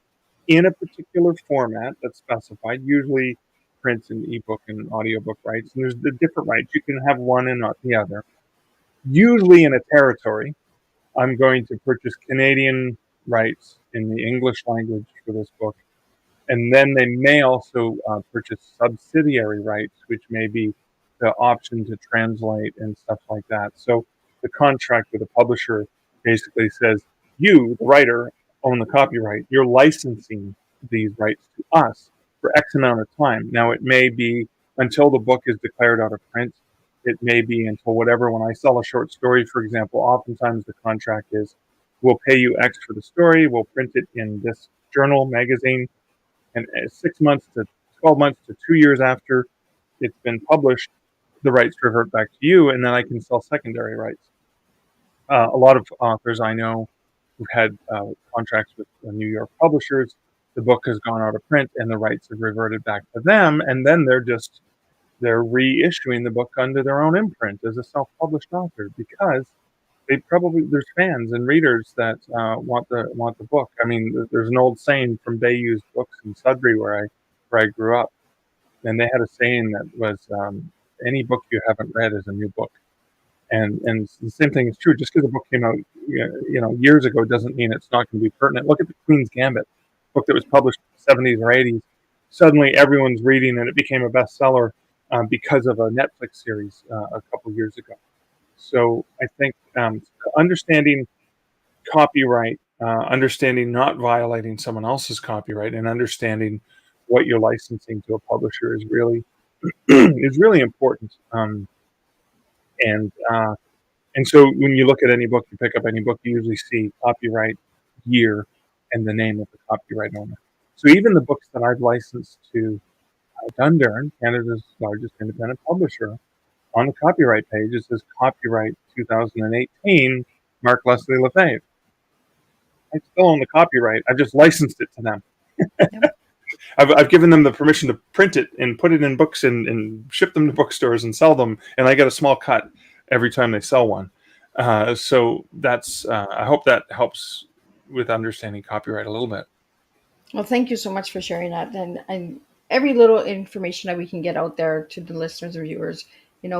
in a particular format that's specified, usually print and ebook and audiobook rights. And there's the different rights. You can have one and not the other. Usually in a territory, I'm going to purchase Canadian rights in the English language for this book. And then they may also purchase subsidiary rights, which may be the option to translate and stuff like that. So the contract with the publisher basically says, you, the writer, own the copyright. You're licensing these rights to us for X amount of time. Now, it may be until the book is declared out of print. It may be until whatever. When I sell a short story, for example, oftentimes the contract is, we'll pay you X for the story. We'll print it in this journal, magazine. And 6 months to 12 months to 2 years after it's been published, the rights revert back to you, and then I can sell secondary rights. A lot of authors I know who've had contracts with New York publishers, the book has gone out of print, and the rights have reverted back to them, and then they're reissuing the book under their own imprint as a self-published author because there's fans and readers that want the book. I mean, there's an old saying from Bayou's Books in Sudbury where I grew up, and they had a saying that was, "Any book you haven't read is a new book." And the same thing is true. Just because a book came out, years ago, doesn't mean it's not going to be pertinent. Look at the Queen's Gambit book that was published in the 70s or 80s. Suddenly, everyone's reading, and it became a bestseller because of a Netflix series a couple years ago. So I think understanding copyright, understanding not violating someone else's copyright, and understanding what you're licensing to a publisher is really is really important. And so when you look at any book, you pick up any book, you usually see copyright year and the name of the copyright owner. So even the books that I've licensed to Dundurn, Canada's largest independent publisher, on the copyright page it says copyright 2018, Mark Leslie Lefebvre. I still own the copyright. I've just licensed it to them. Yep. I've given them the permission to print it and put it in books and ship them to bookstores and sell them, and I get a small cut every time they sell one. So that's I hope that helps with understanding copyright a little bit. Well, thank you so much for sharing that, and every little information that we can get out there to the listeners and viewers,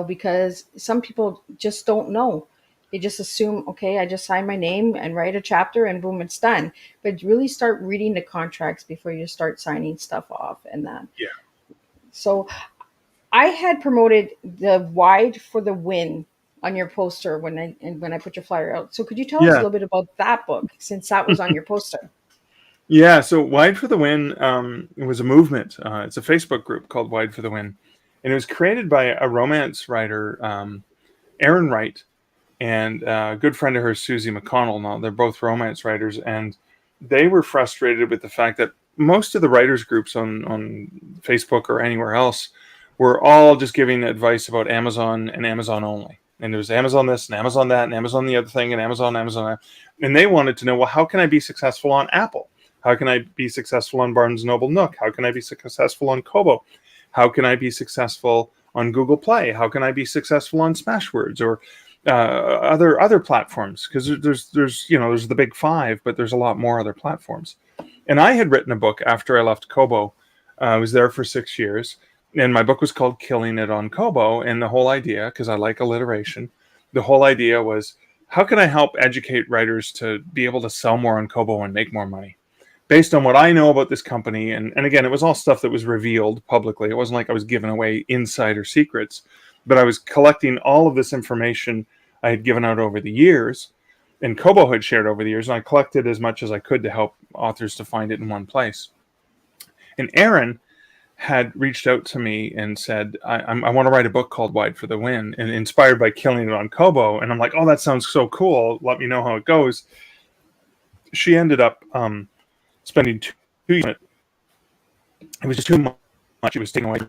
because some people just don't know. They just assume, okay, I just sign my name and write a chapter and boom, it's done. But really start reading the contracts before you start signing stuff off and that. Yeah. So I had promoted the Wide for the Win on your poster when I put your flyer out. So could you tell us a little bit about that book, since that was on your poster? Yeah, so Wide for the Win was a movement. It's a Facebook group called Wide for the Win. And it was created by a romance writer, Erin Wright, and a good friend of hers, Susie McConnell. Now, they're both romance writers, and they were frustrated with the fact that most of the writers groups on Facebook or anywhere else were all just giving advice about Amazon and Amazon only. And there was Amazon this and Amazon that and Amazon the other thing and Amazon that. And they wanted to know, well, how can I be successful on Apple? How can I be successful on Barnes & Noble Nook? How can I be successful on Kobo? How can I be successful on Google Play? How can I be successful on Smashwords or other platforms? Because there's the big five, but there's a lot more other platforms. And I had written a book after I left Kobo. I was there for 6 years, and my book was called Killing It on Kobo. And the whole idea, because I like alliteration, the whole idea was, how can I help educate writers to be able to sell more on Kobo and make more money? Based on what I know about this company, and again, it was all stuff that was revealed publicly. It wasn't like I was giving away insider secrets, but I was collecting all of this information I had given out over the years, and Kobo had shared over the years, and I collected as much as I could to help authors to find it in one place. And Erin had reached out to me and said, I want to write a book called Wide for the Win, and inspired by Killing It on Kobo. And I'm like, oh, that sounds so cool. Let me know how it goes. She ended up spending 2 years. It was just too much. She was taking away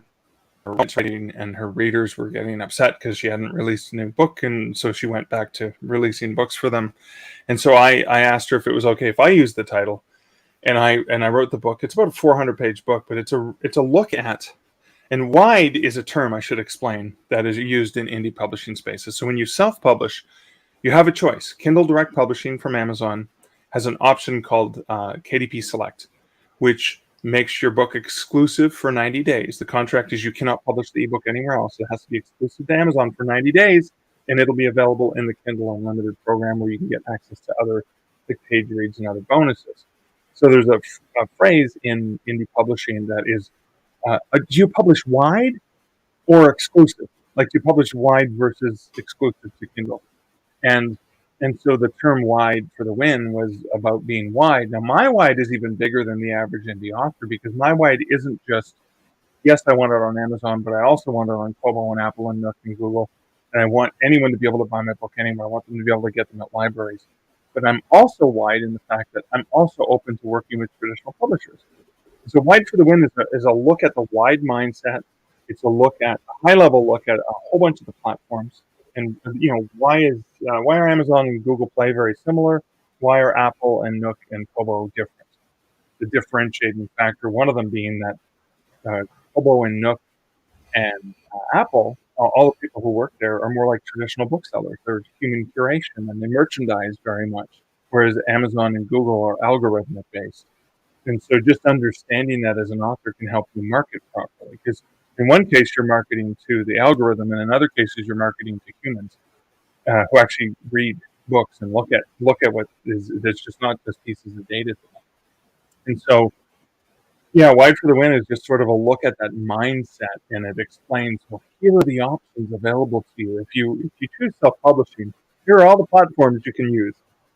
her writing, and her readers were getting upset because she hadn't released a new book, and so she went back to releasing books for them. And so I asked her if it was okay if I used the title, and I wrote the book. It's about a 400-page book, but it's a look at, and wide is a term I should explain that is used in indie publishing spaces. So when you self-publish, you have a choice. Kindle Direct Publishing from Amazon has an option called KDP Select, which makes your book exclusive for 90 days. The contract is you cannot publish the ebook anywhere else. It has to be exclusive to Amazon for 90 days, and it'll be available in the Kindle Unlimited program where you can get access to other page reads and other bonuses. So there's a phrase in indie publishing that is, do you publish wide or exclusive? Like, do you publish wide versus exclusive to Kindle? And so the term Wide for the Win was about being wide. Now, my wide is even bigger than the average indie author, because my wide isn't just, yes, I want it on Amazon, but I also want it on Kobo and Apple and Nook and Google. And I want anyone to be able to buy my book anywhere. I want them to be able to get them at libraries. But I'm also wide in the fact that I'm also open to working with traditional publishers. So Wide for the Win is a look at the wide mindset. It's a high-level look at a whole bunch of the platforms. And why are Amazon and Google Play very similar? Why are Apple and Nook and Kobo different? The differentiating factor, one of them being that Kobo and Nook and Apple, all the people who work there are more like traditional booksellers. They're human curation and they merchandise very much, whereas Amazon and Google are algorithmic based. And so just understanding that as an author can help you market properly, because in one case you're marketing to the algorithm, and in other cases you're marketing to humans. who actually read books and look at what is, that's just not just pieces of data. And so, yeah, Wide for the Win is just sort of a look at that mindset, and it explains, well, here are the options available to you. If you choose self-publishing, here are all the platforms you can use,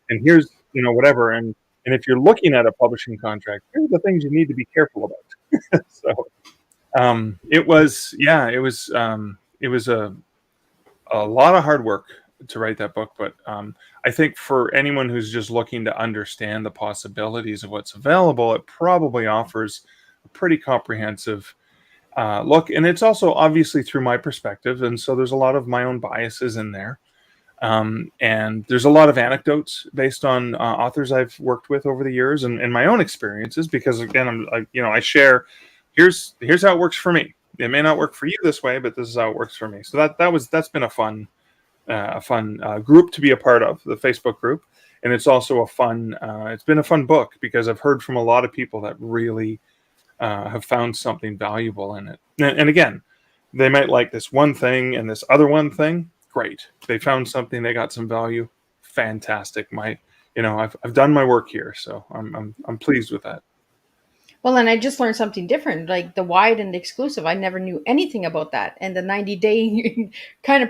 and here's, whatever. And if you're looking at a publishing contract, here are the things you need to be careful about. So it was a lot of hard work to write that book, but I think for anyone who's just looking to understand the possibilities of what's available, it probably offers a pretty comprehensive look. And it's also obviously through my perspective, and so there's a lot of my own biases in there. And there's a lot of anecdotes based on authors I've worked with over the years, and my own experiences, because again, I share, here's how it works for me. It may not work for you this way, but this is how it works for me. So that's been a fun group to be a part of, the Facebook group. And it's also it's been a fun book, because I've heard from a lot of people that really have found something valuable in it. And again, they might like this one thing and this other one thing. Great. They found something, they got some value. Fantastic. I've done my work here, so I'm pleased with that. Well, and I just learned something different, like the wide and the exclusive. I never knew anything about that. And the 90-day kind of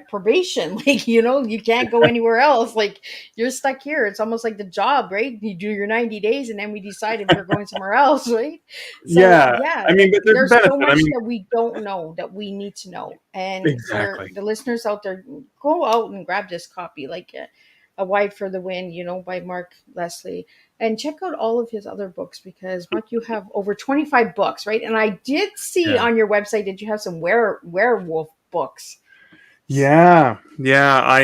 probation, like, you can't go anywhere else. Like, you're stuck here. It's almost like the job, right? You do your 90 days and then we decide if we're going somewhere else, right? So, Yeah. I mean, but there's benefit. so much that we don't know that we need to know. And exactly. for the listeners out there, go out and grab this copy, like a Wide for the Win, by Mark Leslie. And check out all of his other books, because Mark, you have over 25 books, right? And I did see on your website that you have some werewolf books. Yeah. I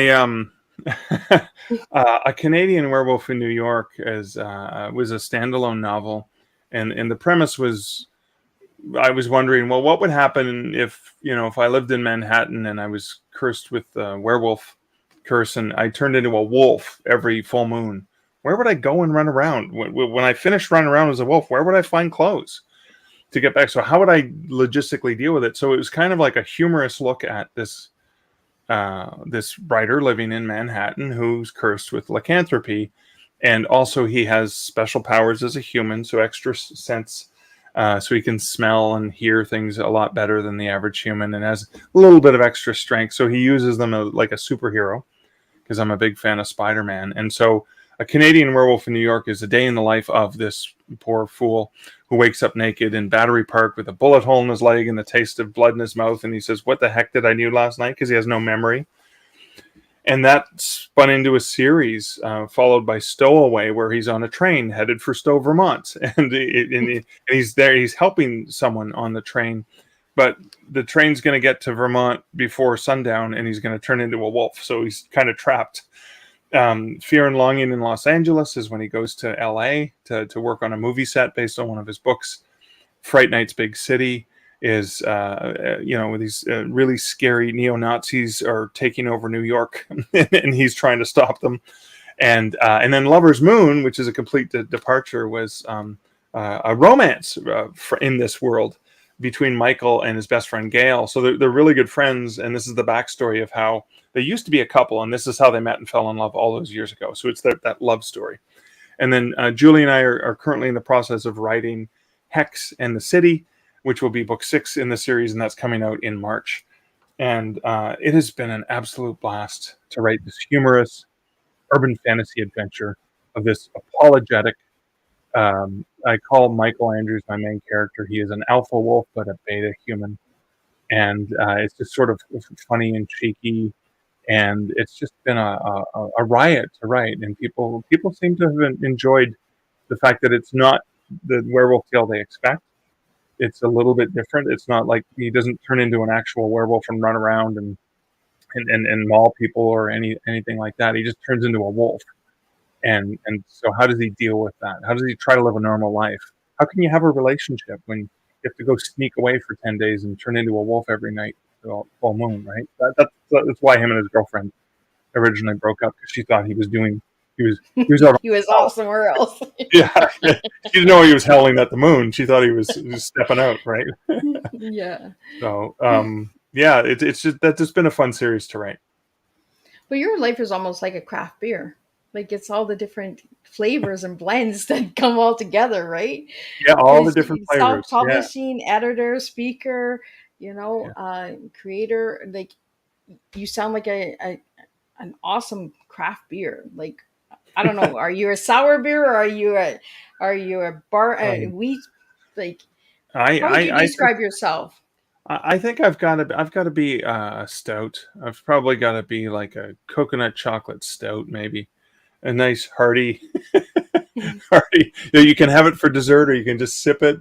A Canadian Werewolf in New York was a standalone novel, and the premise was, I was wondering, well, what would happen if I lived in Manhattan and I was cursed with the werewolf curse, and I turned into a wolf every full moon. Where would I go and run around? When I finished running around as a wolf, where would I find clothes to get back? So how would I logistically deal with it? So it was kind of like a humorous look at this writer living in Manhattan who's cursed with lycanthropy. And also he has special powers as a human, so extra sense, so he can smell and hear things a lot better than the average human, and has a little bit of extra strength. So he uses them like a superhero, because I'm a big fan of Spider-Man. And so A Canadian Werewolf in New York is a day in the life of this poor fool who wakes up naked in Battery Park with a bullet hole in his leg and the taste of blood in his mouth. And he says, what the heck did I do last night? Because he has no memory. And that spun into a series followed by Stowaway, where he's on a train headed for Stowe, Vermont. And he's there. He's helping someone on the train. But the train's going to get to Vermont before sundown, and he's going to turn into a wolf. So he's kind of trapped. Fear and Longing in Los Angeles is when he goes to LA to work on a movie set based on one of his books. Fright Night's Big City is, these really scary neo-Nazis are taking over New York and he's trying to stop them. And then Lover's Moon, which is a complete departure, was a romance in this world between Michael and his best friend Gail. So they're really good friends, and this is the backstory of how they used to be a couple, and this is how they met and fell in love all those years ago. So it's that love story. And then Julie and I are currently in the process of writing Hex and the City, which will be book 6 in the series, and that's coming out in March. And it has been an absolute blast to write this humorous urban fantasy adventure of this apologetic, I call Michael Andrews my main character. He is an alpha wolf, but a beta human. And it's just sort of funny and cheeky. And it's just been a riot to write. And people seem to have enjoyed the fact that it's not the werewolf tale they expect. It's a little bit different. It's not like he doesn't turn into an actual werewolf and run around and maul people or anything like that. He just turns into a wolf. And so how does he deal with that? How does he try to live a normal life? How can you have a relationship when you have to go sneak away for 10 days and turn into a wolf every night, full moon, right? That's why him and his girlfriend originally broke up, because she thought he was out he was off somewhere else. Yeah. She didn't know he was howling at the moon. She thought he was stepping out, right? Yeah. So, it's just been a fun series to write. Well, your life is almost like a craft beer. Like it's all the different flavors and blends that come all together, right? Yeah, all the Because different flavors. Yeah, self-publishing, editor, speaker, yeah. creator, like you sound like an awesome craft beer. Like I don't know, are you a sour beer or are you a bar Um, wheat? Like I, how would you I think describe yourself? I think I've got to be a stout. I've probably got to be like a coconut chocolate stout, maybe a nice hearty, hearty. You can have it for dessert, or you can just sip it.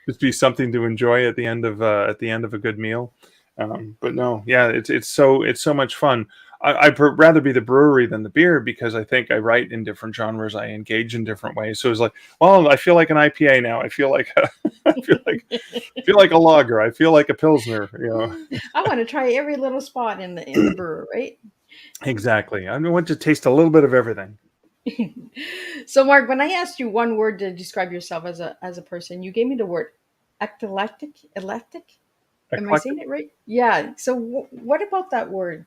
Just be something to enjoy at the end of a good meal. But no, yeah, it's so much fun. I'd rather be the brewery than the beer because I think I write in different genres. I engage in different ways. So it's like, well, I feel like an IPA now. I feel like I feel like a lager. I feel like a pilsner. You know, I want to try every little spot in the brewer, right? exactly. I want to taste a little bit of everything. So, Mark, when I asked you one word to describe yourself as a person, you gave me the word eclectic. Eclectic? Am I Eclectic. saying it right? Yeah. So, what about that word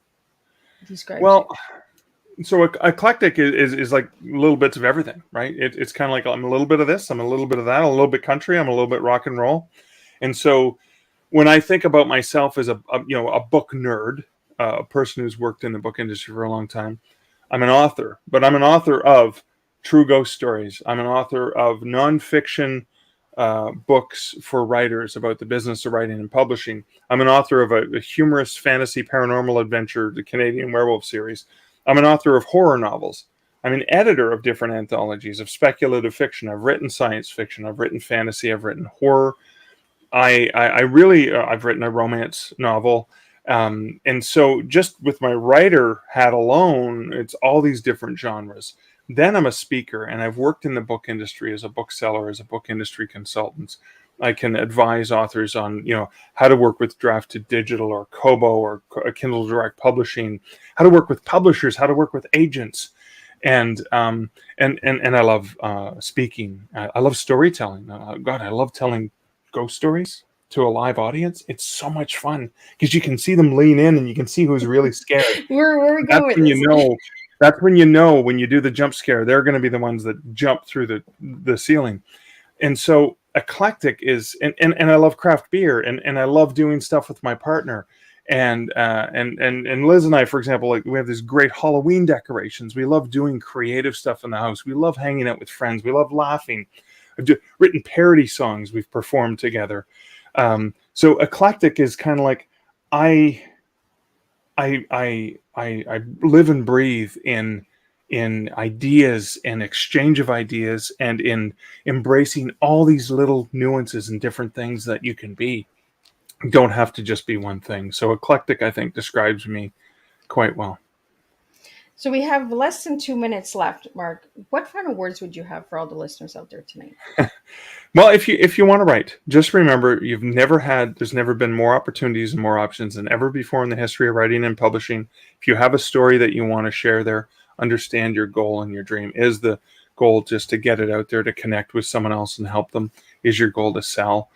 describes you? Well, so eclectic is like little bits of everything, right? It's kind of like I'm a little bit of this, I'm a little bit of that, I'm a little bit country, I'm a little bit rock and roll. And so when I think about myself as a book nerd, a person who's worked in the book industry for a long time, I'm an author, but I'm an author of true ghost stories. I'm an author of nonfiction books for writers about the business of writing and publishing. I'm an author of a humorous fantasy paranormal adventure, the Canadian Werewolf series. I'm an author of horror novels. I'm an editor of different anthologies of speculative fiction. I've written science fiction. I've written fantasy. I've written horror. I really I've written a romance novel, and so just with my writer hat alone, it's all these different genres. Then I'm a speaker, and I've worked in the book industry as a bookseller, as a book industry consultant. I can advise authors on how to work with draft to digital or Kobo or Kindle Direct Publishing, how to work with publishers, how to work with agents, and and I love speaking. I love storytelling. God, I love telling ghost stories to a live audience. It's so much fun because you can see them lean in and you can see who's really scared. Where are we That's going with when this? you know when you do the jump scare, they're going to be the ones that jump through the ceiling. And so eclectic is and I love craft beer and I love doing stuff with my partner. And Liz and I, for example, like we have these great Halloween decorations. We love doing creative stuff in the house. We love hanging out with friends. We love laughing. Written parody songs we've performed together. So eclectic is kind of like I I live and breathe in ideas and exchange of ideas and in embracing all these little nuances and different things that you can be. You don't have to just be one thing. So eclectic, I think, describes me quite well. So we have less than 2 minutes left, Mark. What final words would you have for all the listeners out there tonight? Well, if you want to write, just remember there's never been more opportunities and more options than ever before in the history of writing and publishing. If you have a story that you want to share there, understand your goal and your dream. Is the goal just to get it out there to connect with someone else and help them? Is your goal to sell?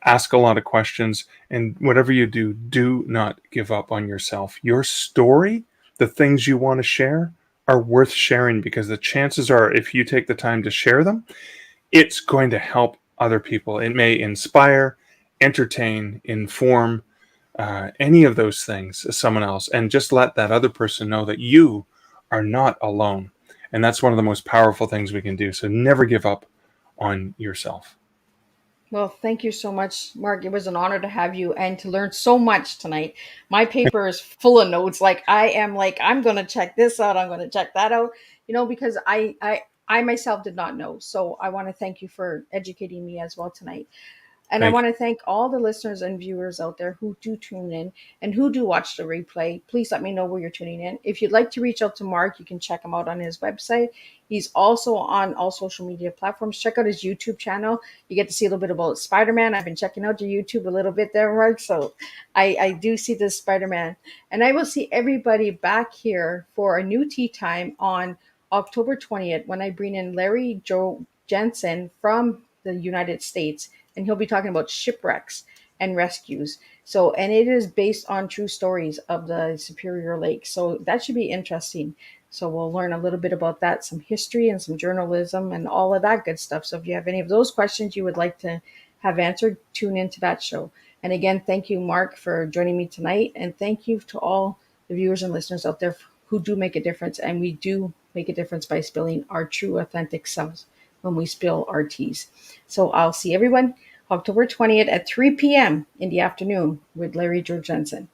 Ask a lot of questions, and whatever you do, do not give up on yourself. Your story, the things you want to share, are worth sharing because the chances are, if you take the time to share them, it's going to help other people. It may inspire, entertain, inform, any of those things, someone else, and just let that other person know that you are not alone. And that's one of the most powerful things we can do. So never give up on yourself. Well, thank you so much, Mark. It was an honor to have you and to learn so much tonight. My paper is full of notes. I'm going to check this out. I'm going to check that out, because I myself did not know. So I want to thank you for educating me as well tonight. And I Thank want to thank all the listeners and viewers out there who do tune in and who do watch the replay. Please let me know where you're tuning in. If you'd like to reach out to Mark, you can check him out on his website. He's also on all social media platforms. Check out his YouTube channel. You get to see a little bit about Spider-Man. I've been checking out your YouTube a little bit there, Mark. So I do see this Spider-Man. And I will see everybody back here for a new tea time on October 20th when I bring in Larry Joe Jensen from the United States, and he'll be talking about shipwrecks and rescues. So, and it is based on true stories of the Superior Lake. So that should be interesting. So we'll learn a little bit about that, some history and some journalism and all of that good stuff. So if you have any of those questions you would like to have answered, tune into that show. And again, thank you, Mark, for joining me tonight. And thank you to all the viewers and listeners out there who do make a difference. And we do make a difference by spilling our true, authentic selves when we spill our teas. So I'll see everyone October 20th at 3 p.m. in the afternoon with Larry George Jensen.